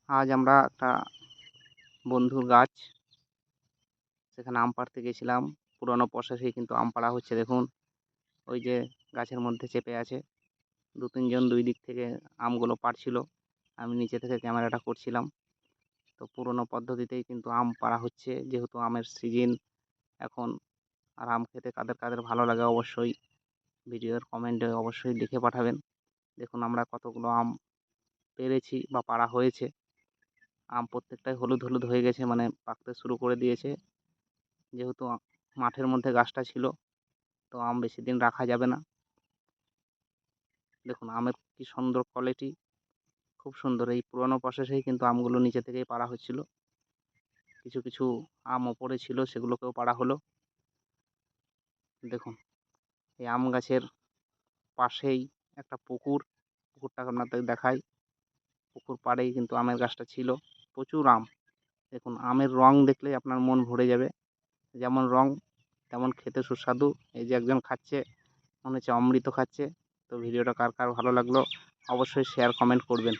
আজ আমরা একটা বন্ধুর গাছ, সেখানে আম পাড়তে গেছিলাম। পুরনো প্রসেসেই কিন্তু আম পাড়া হচ্ছে। দেখুন, ওই যে গাছের মধ্যে চেপে আছে, ২-৩ জন ২ দিক থেকে আমগুলো পাড়ছিল। আমি নিচে থেকে ক্যামেরাটা করছিলাম। তো পুরনো পদ্ধতিতেই কিন্তু আম পাড়া হচ্ছে, যেহেতু আমের সিজন এখন। আর আম খেতে কাদের কাদের ভালো লাগে অবশ্যই ভিডিওর কমেন্টে অবশ্যই লিখে পাঠাবেন। দেখুন আমরা কতগুলো আম পেড়েছি বা পাড়া হয়েছে। আম প্রত্যেকটাই হলুদ হলুদ হয়ে গেছে, মানে পাকতে শুরু করে দিয়েছে। যেহেতু মাঠের মধ্যে গাছটা ছিল, তো আম বেশি দিন রাখা যাবে না। দেখুন আমের কি সুন্দর কোয়ালিটি, খুব সুন্দর। এই পুরনো প্রসেসেই কিন্তু আমগুলো নিচে থেকেই পাড়া হচ্ছিল। কিছু কিছু আম ওপরে ছিল, সেগুলোকেও পাড়া হলো। দেখুন, এই আম গাছের পাশেই একটা পুকুরটা আপনাদের দেখাই। পুকুর পাড়েই কিন্তু আমের গাছটা ছিল। প্রচুর আম। দেখুন আমের রং দেখলেই আপনার মন ভরে যাবে। যেমন রং তেমন খেতে সুস্বাদু। এই যে একজন খাচ্ছে, মনে হচ্ছে অমৃত খাচ্ছে। তো ভিডিওটা কার কার ভালো লাগলো অবশ্যই শেয়ার কমেন্ট করবেন।